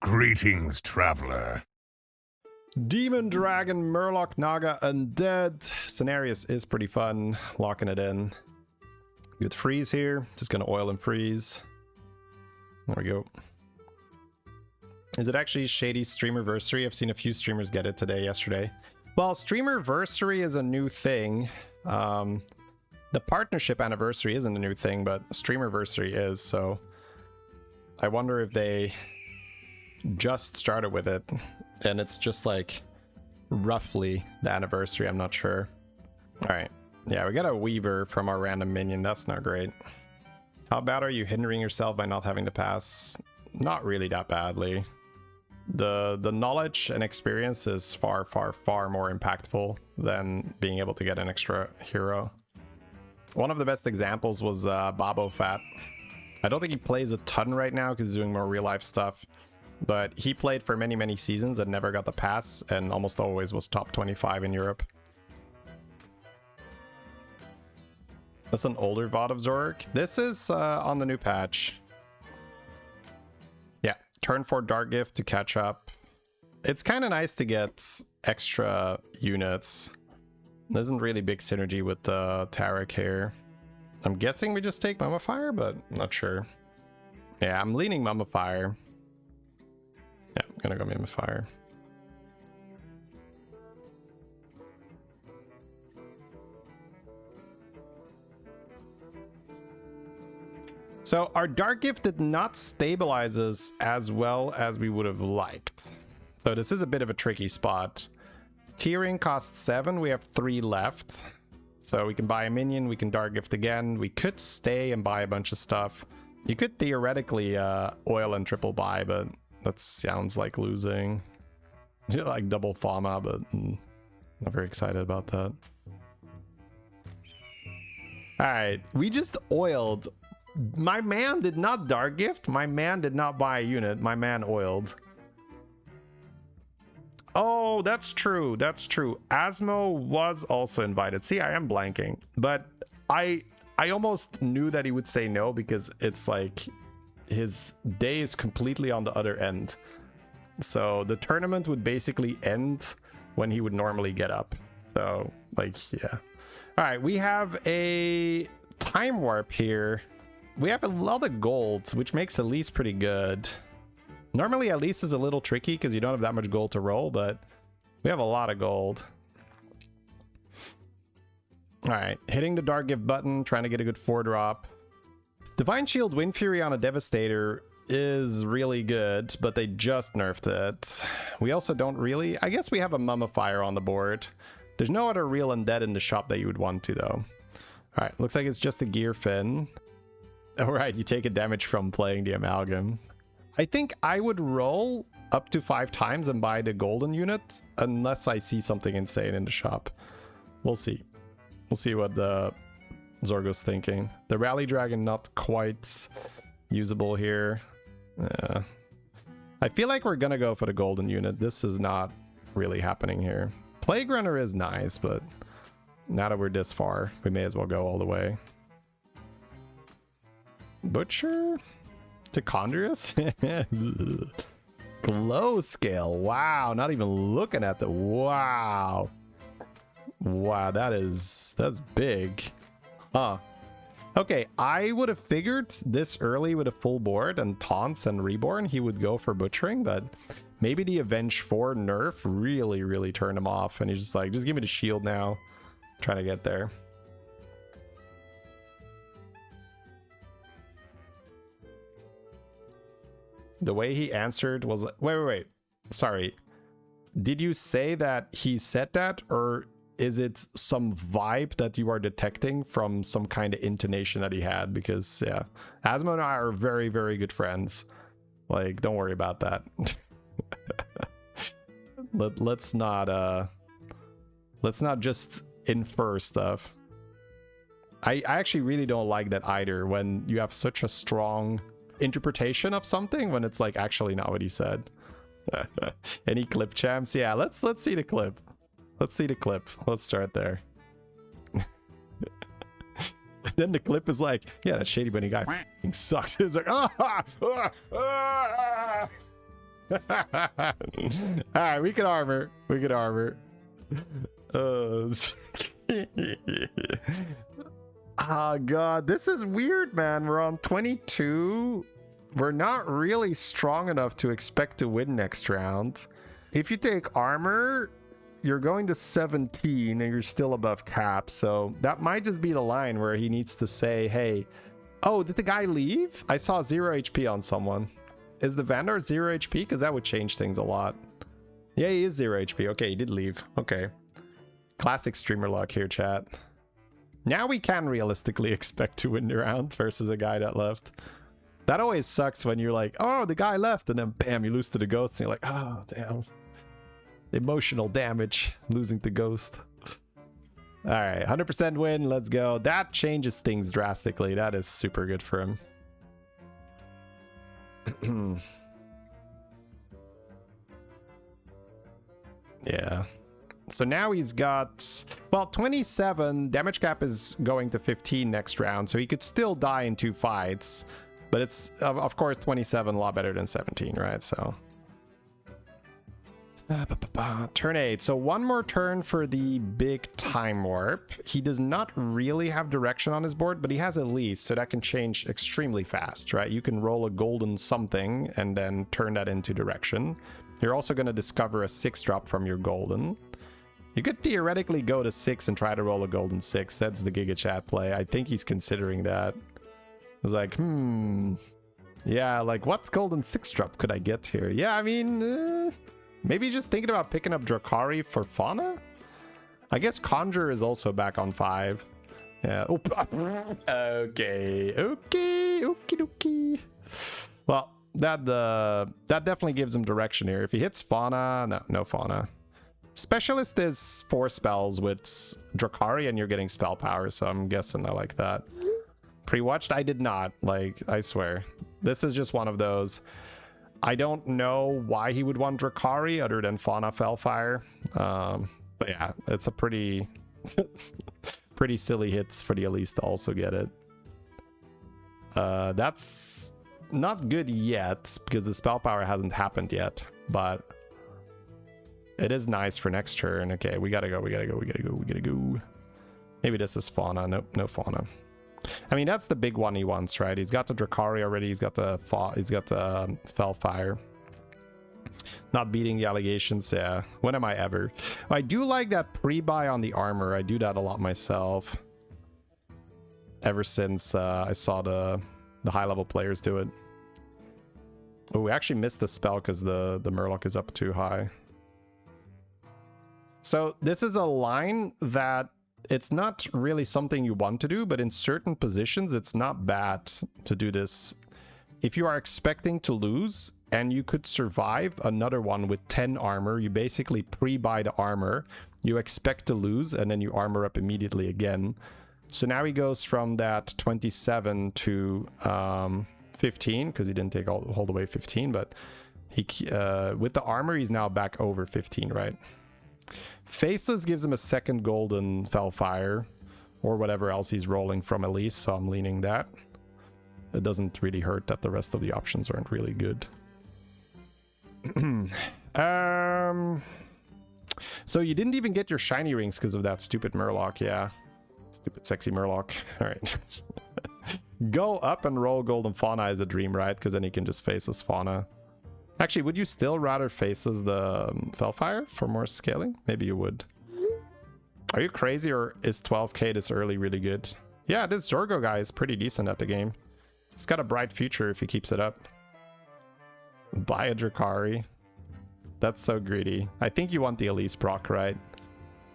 Greetings, traveler. Demon, Dragon, Murloc, Naga, Undead. Cenarius is pretty fun. Locking it in. Good freeze here. Just gonna oil and freeze. There we go. Is it actually Shady's Streamerversary? I've seen a few streamers get it today, yesterday. Well, Streamerversary is a new thing. The partnership anniversary isn't a new thing, but Streamerversary is, so I wonder if they just started with it and it's just like roughly the anniversary. I'm not sure. All right, yeah, we got a Weaver from our random minion. That's not great. How bad are you hindering yourself by not having to pass? Not really that badly. The knowledge and experience is far more impactful than being able to get an extra hero. One of the best examples was Babo Fat. I don't think he plays a ton right now because he's doing more real life stuff, but he played for many seasons and never got the pass and almost always was top 25 in Europe. That's an older VOD of Zorg. This is on the new patch. Yeah, turn 4 Dark Gift to catch up. It's kind of nice to get extra units. There isn't really big synergy with the Tarek here. I'm guessing we just take Mummifier, but I'm not sure. Yeah, I'm leaning Mummifier. Yeah, I'm gonna go Mummifier. So our Dark Gift did not stabilize us as well as we would have liked. So this is a bit of a tricky spot. Tiering costs 7, we have 3 left. So we can buy a minion, we can Dark Gift again. We could stay and buy a bunch of stuff. You could theoretically oil and triple buy, but that sounds like losing. Like double Thama, but not very excited about that. Alright, we just oiled. My man did not Dark Gift. My man did not buy a unit. My man oiled. Oh, that's true. That's true. Asmo was also invited. See, I am blanking. But I almost knew that he would say no because it's like his day is completely on the other end. So the tournament would basically end when he would normally get up. So, like, yeah. All right, we have a time warp here. We have a lot of gold, which makes Elise pretty good. Normally, Elise is a little tricky because you don't have that much gold to roll, but we have a lot of gold. All right, hitting the Dark Gift button, trying to get a good 4-drop. Divine Shield Wind Fury on a Devastator is really good, but they just nerfed it. We also don't really... I guess we have a Mummifier on the board. There's no other real undead in the shop that you would want to, though. All right, looks like it's just a Gear Fin. All right, you take a damage from playing the Amalgam. I think I would roll up to 5 times and buy the golden unit unless I see something insane in the shop. We'll see. We'll see what the Zorgo's thinking. The Rally Dragon not quite usable here. I feel like we're gonna go for the golden unit. This is not really happening here. Plague Runner is nice, but now that we're this far, we may as well go all the way. Butcher? Tichondrius? Glow Scale. Wow, not even looking at the... Wow. Wow, that's big. Huh. Okay, I would have figured this early with a full board and taunts and reborn, he would go for butchering, but maybe the Avenge 4 nerf really turned him off, and he's just like, just give me the shield now. I'm trying to get there. The way he answered was... Wait. Sorry. Did you say that he said that, or is it some vibe that you are detecting from some kind of intonation that he had? Because, yeah, Asmo and I are very good friends. Like, don't worry about that. Let's not just infer stuff. I actually really don't like that either, when you have such a strong interpretation of something when it's like actually not what he said. Any clip champs? Yeah, let's see the clip. Let's see the clip. Let's start there. Then the clip is like, yeah, that ShadyBunny guy f***ing sucks. It's like, Alright, we can armor. We can armor. Oh god, this is weird, man. We're on 22. We're not really strong enough to expect to win next round. If you take armor, you're going to 17 and you're still above cap. So that might just be the line where he needs to say, hey, oh, did the guy leave? I saw 0 HP on someone. Is the Vanguard 0 HP? Because that would change things a lot. Yeah, he is 0 HP. Okay, he did leave. Okay. Classic streamer luck here, chat. Now we can realistically expect to win the round versus a guy that left. That always sucks when you're like, oh, the guy left, and then bam, you lose to the ghost, and you're like, oh, damn. Emotional damage, losing to ghost. All right, 100% win, let's go. That changes things drastically. That is super good for him. Yeah. So now he's got, well, 27. Damage cap is going to 15 next round, so he could still die in 2 fights. But it's, of course, 27 a lot better than 17, right? So. Turn 8. So one more turn for the big time warp. He does not really have direction on his board, but he has at least, so that can change extremely fast, right? You can roll a golden something and then turn that into direction. You're also going to discover a 6-drop from your golden. You could theoretically go to 6 and try to roll a golden 6. That's the Giga Chat play. I think he's considering that. I was like, yeah, like what golden 6-drop could I get here? Yeah, I mean, maybe just thinking about picking up Drakari for Fauna? I guess Conjure is also back on 5. Yeah. Oh, okay. Okay. Well, that definitely gives him direction here. If he hits Fauna, no Fauna. Specialist is 4 spells with Drakari and you're getting Spellpower, so I'm guessing I like that. Pre-watched? I did not. Like, I swear. This is just one of those. I don't know why he would want Drakari other than Fauna Fellfire. But yeah, it's a pretty pretty silly hits for the Elise to also get it. That's not good yet because the Spellpower hasn't happened yet, but it is nice for next turn. Okay, we gotta go. Maybe this is Fauna. Nope, no Fauna. I mean, that's the big one he wants, right? He's got the Drakari already. He's got the Fellfire. Not beating the allegations. Yeah. When am I ever? I do like that pre-buy on the armor. I do that a lot myself. Ever since I saw the high-level players do it. Oh, we actually missed the spell because the Murloc is up too high. So this is a line that it's not really something you want to do, but in certain positions, it's not bad to do this. If you are expecting to lose and you could survive another one with 10 armor, you basically pre-buy the armor, you expect to lose, and then you armor up immediately again. So now he goes from that 27 to 15, because he didn't take all the way 15, but he with the armor, he's now back over 15, right? Faceless gives him a second golden Fellfire, or whatever else he's rolling from Elise, so I'm leaning that. It doesn't really hurt that the rest of the options aren't really good. So you didn't even get your shiny rings because of that stupid Murloc, yeah. Stupid sexy Murloc. All right. Go up and roll golden Fauna is a dream, right? Because then you can just Faceless Fauna. Actually, would you still rather Faceless the Fellfire for more scaling? Maybe you would. Are you crazy, or is 12k this early really good? Yeah, this Zorgo guy is pretty decent at the game. He's got a bright future if he keeps it up. Buy a Drakari. That's so greedy. I think you want the Elise proc, right?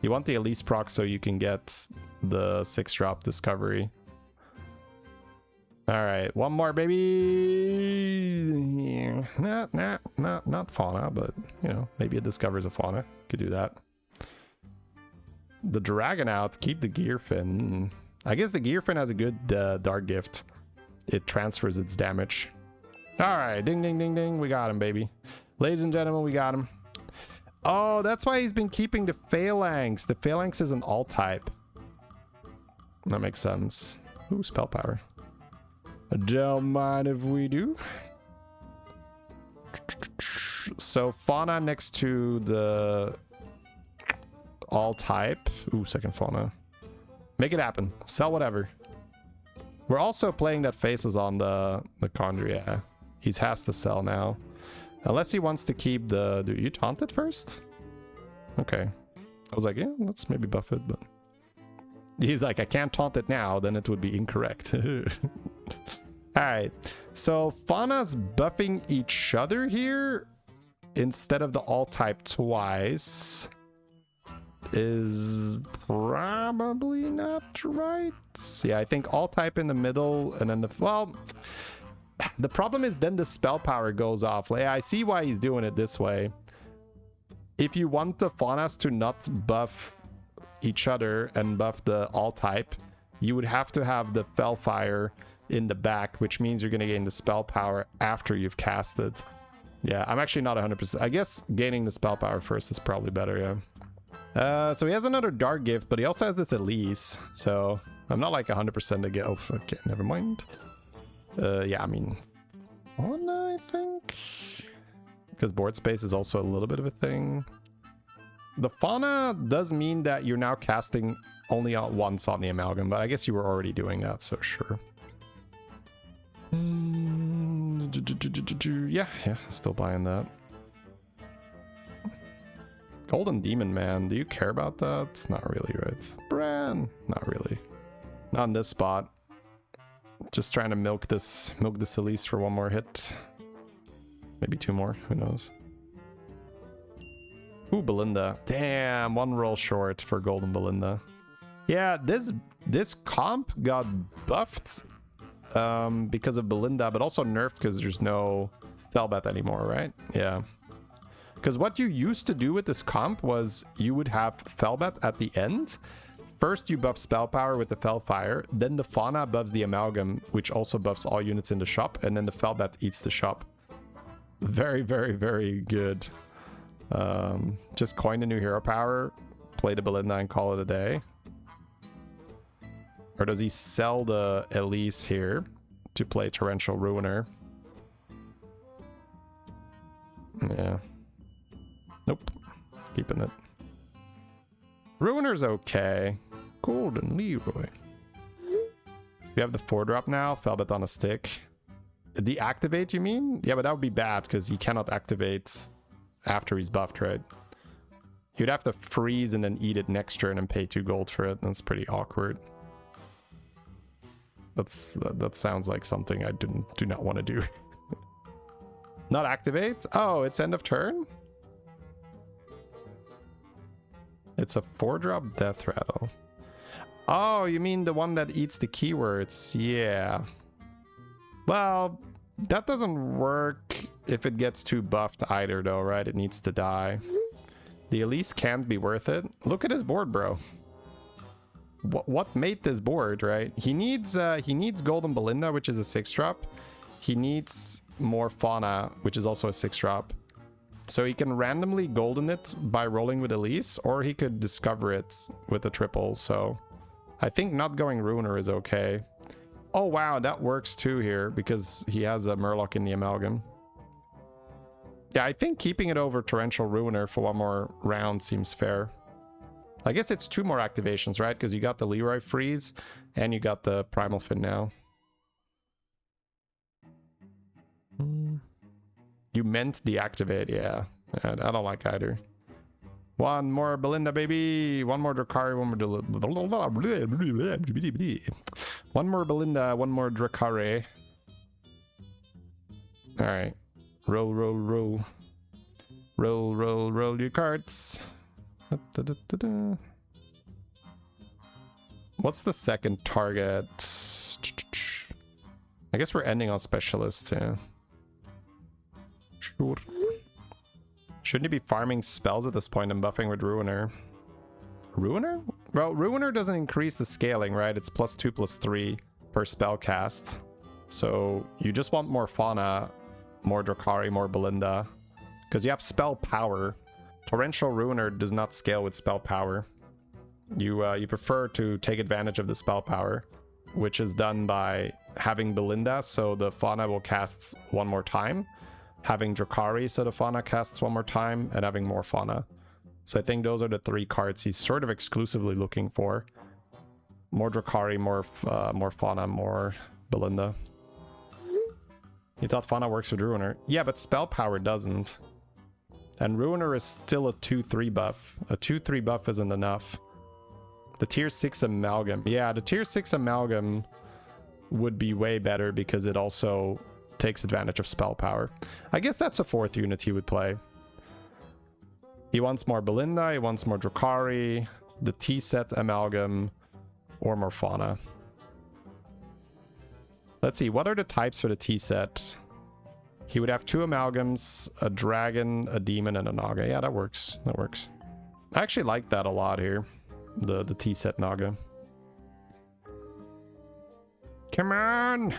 You want the Elise proc so you can get the 6-drop Discovery. All right, one more, baby. Not Fauna, but you know, maybe it discovers a Fauna. Could do that. The Dragon out. Keep the Gearfin. I guess the Gearfin has a good Dark Gift. It transfers its damage. All right, ding, ding, ding, ding. We got him, baby. Ladies and gentlemen, we got him. Oh, that's why he's been keeping the Phalanx. The Phalanx is an alt-type. That makes sense. Ooh, Spellpower. Don't mind if we do. So fauna next to the all type. Ooh, second fauna. Make it happen. Sell whatever. We're also playing that faces on the Conjure. Yeah, he has to sell now. Unless he wants to keep the... Do you taunt it first? Okay. I was like, yeah, let's maybe buff it, but... He's like, I can't taunt it now, then it would be incorrect. Alright. So fauna's buffing each other here instead of the all type twice. Is probably not right. Yeah, I think all type in the middle and then the... Well, the problem is then the spell power goes off. Like, I see why he's doing it this way. If you want the faunas to not buff each other and buff the all type, you would have to have the Fellfire in the back, which means you're going to gain the spell power after you've casted. Yeah, I'm actually not 100%. I guess gaining the spell power first is probably better, yeah. So he has another Dark Gift, but he also has this Elise. So I'm not like 100% to get... Oh, okay, never mind. Yeah, I mean... Fauna, I think? Because board space is also a little bit of a thing. The fauna does mean that you're now casting only once on the amalgam, but I guess you were already doing that, so sure. Yeah, still buying that. Golden Demon Man, do you care about that? It's not really, right? Bran, not really. Not in this spot. Just trying to milk this Elise for one more hit. Maybe two more, who knows? Ooh, Belinda. Damn, one roll short for Golden Belinda. Yeah, this comp got buffed because of Belinda, but also nerfed because there's no Felbat anymore, right? Yeah. Because what you used to do with this comp was you would have Felbat at the end. First, you buff Spell Power with the Fellfire, then the Fauna buffs the Amalgam, which also buffs all units in the shop, and then the Felbat eats the shop. Very, very, very good. Just coin a new hero power, play the Belinda and call it a day. Or does he sell the Elise here to play Torrential Ruiner? Yeah. Nope. Keeping it. Ruiner's okay. Golden Leroy. We have the 4-drop now. Felbat on a stick. Deactivate, you mean? Yeah, but that would be bad because he cannot activate after he's buffed, right? You'd have to freeze and then eat it next turn and pay 2 gold for it. That's pretty awkward. That sounds like something I do not want to do. Not activate? Oh, it's end of turn? It's a 4-drop Death Rattle. Oh, you mean the one that eats the keywords? Yeah. Well, that doesn't work if it gets too buffed either, though, right? It needs to die. The Elise can't be worth it. Look at his board, bro. What made this board, right? He needs Golden Belinda, which is a 6-drop. He needs more Fauna, which is also a 6-drop. So he can randomly golden it by rolling with Elise, or he could discover it with a triple. So I think not going Ruiner is okay. Oh wow, that works too here because he has a Murloc in the Amalgam. Yeah, I think keeping it over Torrential Ruiner for one more round seems fair. I guess it's 2 more activations, right? Because you got the Leroy Freeze and you got the Primal Fin now. You meant deactivate, yeah. I don't like either. One more Belinda, baby. One more Drakari, one more Belinda, one more Drakari. All right. Roll, roll, roll. Roll, roll, roll your cards. What's the second target? I guess we're ending on Specialist, yeah. Sure. Shouldn't he be farming spells at this point and buffing with Ruiner? Ruiner? Well, Ruiner doesn't increase the scaling, right? It's +2/+3 per spell cast. So you just want more Fauna, more Drakari, more Belinda. Because you have Spell Power. Torrential Ruiner does not scale with Spell Power. You prefer to take advantage of the Spell Power, which is done by having Belinda, so the Fauna will cast one more time. having Drakari so the Fauna casts one more time, and having more Fauna. So I think those are the 3 cards he's sort of exclusively looking for. More Drakari, more Fauna, more Belinda. You thought Fauna works with Ruiner? Yeah, but Spellpower doesn't. And Ruiner is still a 2-3 buff. A 2-3 buff isn't enough. The tier 6 Amalgam. Yeah, the tier 6 Amalgam would be way better because it also takes advantage of Spellpower. I guess that's a 4th unit he would play. He wants more Belinda, he wants more Drakari, the T-set Amalgam, or more Fauna. Let's see, what are the types for the T-set? He would have 2 Amalgams, a Dragon, a Demon, and a Naga. Yeah, that works. That works. I actually like that a lot here. The T-set Naga. Come on!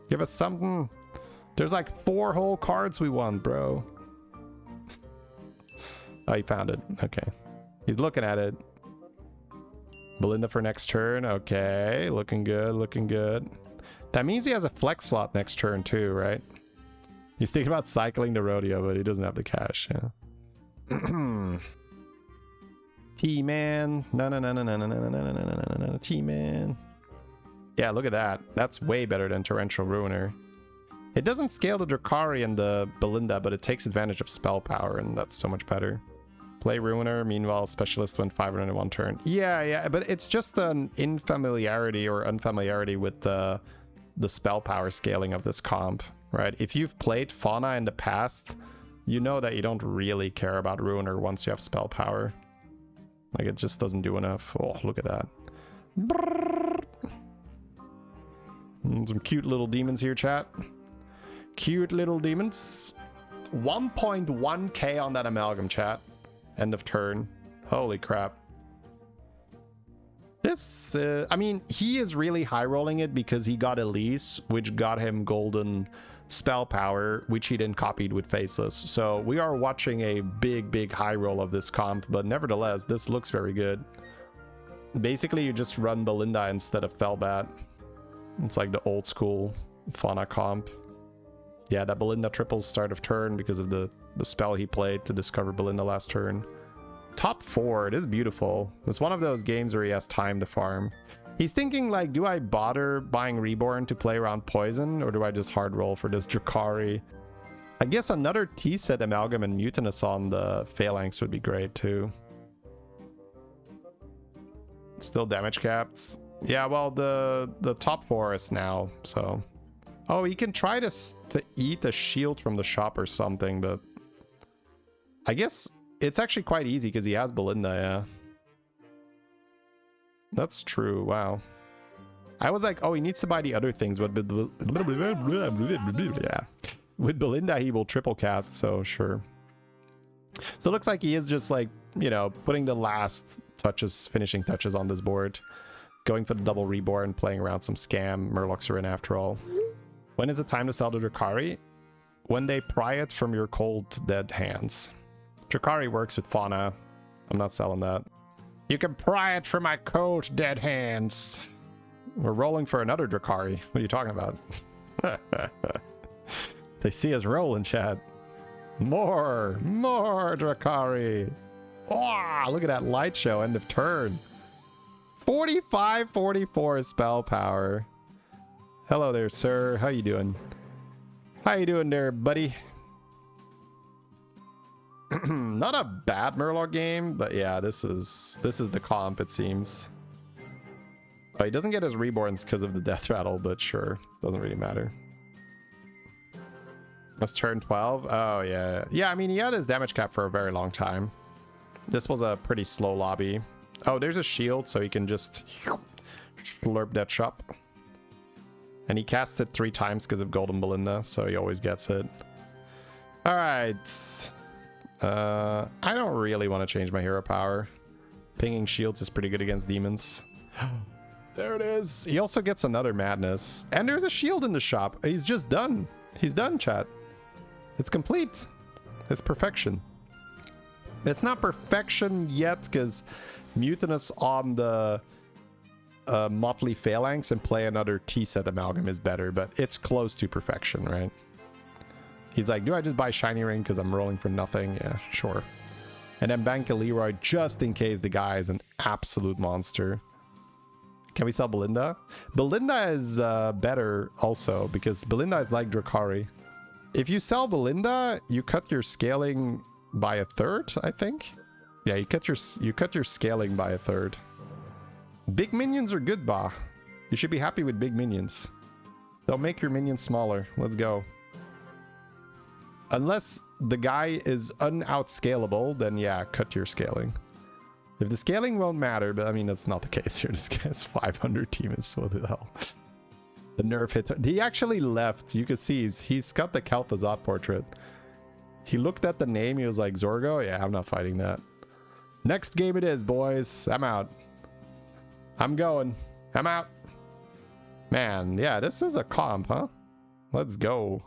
Give us something. There's like 4 whole cards we want, bro. Oh, he found it. Okay. He's looking at it. Belinda for next turn. Okay. Looking good. Looking good. That means he has a flex slot next turn too, right? He's thinking about cycling the rodeo, but he doesn't have the cash. Yeah. T-Man. No. T-Man. Yeah, look at that. That's way better than Torrential Ruiner. It doesn't scale the Drakari and the Belinda, but it takes advantage of Spellpower, and that's so much better. Play Ruiner, meanwhile Specialist went 500 in 1 turn. Yeah, but it's just an infamiliarity or unfamiliarity with the Spellpower scaling of this comp, right? If you've played Fauna in the past, you know that you don't really care about Ruiner once you have Spellpower. Like, it just doesn't do enough. Oh, look at that. Some cute little demons here, chat. Cute little demons. 1.1k on that Amalgam, chat. End of turn. Holy crap. This, I mean, he is really high rolling it because he got Elise, which got him golden Spellpower, which he then copied with Faceless. So we are watching a big high roll of this comp, but nevertheless, this looks very good. Basically, you just run Belinda instead of Felbat. It's like the old school Fauna comp. Yeah, that Belinda triples start of turn because of the spell he played to discover Belinda last turn. Top 4, it is beautiful. It's one of those games where he has time to farm. He's thinking like, do I bother buying Reborn to play around Poison, or do I just hard roll for this Drakari? I guess another T-set Amalgam and Mutinous on the Phalanx would be great too. Still damage capped. Yeah, well, the top 4 is now, so... Oh, he can try to eat a shield from the shop or something, but... I guess it's actually quite easy because he has Belinda, yeah. That's true, wow. I was like, oh, he needs to buy the other things, but... Yeah. With Belinda, he will triple cast, so sure. So it looks like he is just like, you know, putting the last touches, finishing touches on this board. Going for the double Reborn, playing around some scam. Murlocs are in after all. When is it time to sell the Drakari? When they pry it from your cold dead hands. Drakari works with Fauna. I'm not selling that. You can pry it from my cold dead hands. We're rolling for another Drakari. What are you talking about? They see us rolling, Chad. More Drakari. Oh, look at that light show, end of turn. 45-44 spell power. Hello there, sir. How you doing? How you doing there, buddy? Not a bad Murloc game, but yeah, this is the comp, it seems. Oh, he doesn't get his Reborns because of the Death Rattle, but sure, doesn't really matter. That's turn 12. Oh yeah, yeah. I mean, he had his damage cap for a very long time. This was a pretty slow lobby. Oh, there's a shield, so he can just slurp that shop. And he casts it 3 times because of Golden Belinda, so he always gets it. All right. I don't really want to change my hero power. Pinging shields is pretty good against demons. There it is. He also gets another madness. And there's a shield in the shop. He's just done. He's done, chat. It's complete. It's perfection. It's not perfection yet because Mutinous on the Motley Phalanx and play another T-set Amalgam is better, but it's close to perfection, right? He's like, do I just buy Shiny Ring because I'm rolling for nothing? Yeah, sure. And then bank a Leroy just in case the guy is an absolute monster. Can we sell Belinda? Belinda is better also because Belinda is like Drakari. If you sell Belinda, you cut your scaling by a third, I think. Yeah, you cut your scaling by a third. Big minions are good, Ba. You should be happy with big minions. They'll make your minions smaller. Let's go. Unless the guy is un-outscalable, then yeah, cut your scaling. If the scaling won't matter, but I mean, that's not the case here. This guy's 500 team is what the hell. The nerf hit. He actually left. You can see he's got the Kalthazot portrait. He looked at the name. He was like, Zorgo? Yeah, I'm not fighting that. Next game it is, boys. I'm out. I'm going. I'm out. Man, yeah, this is a comp, huh? Let's go.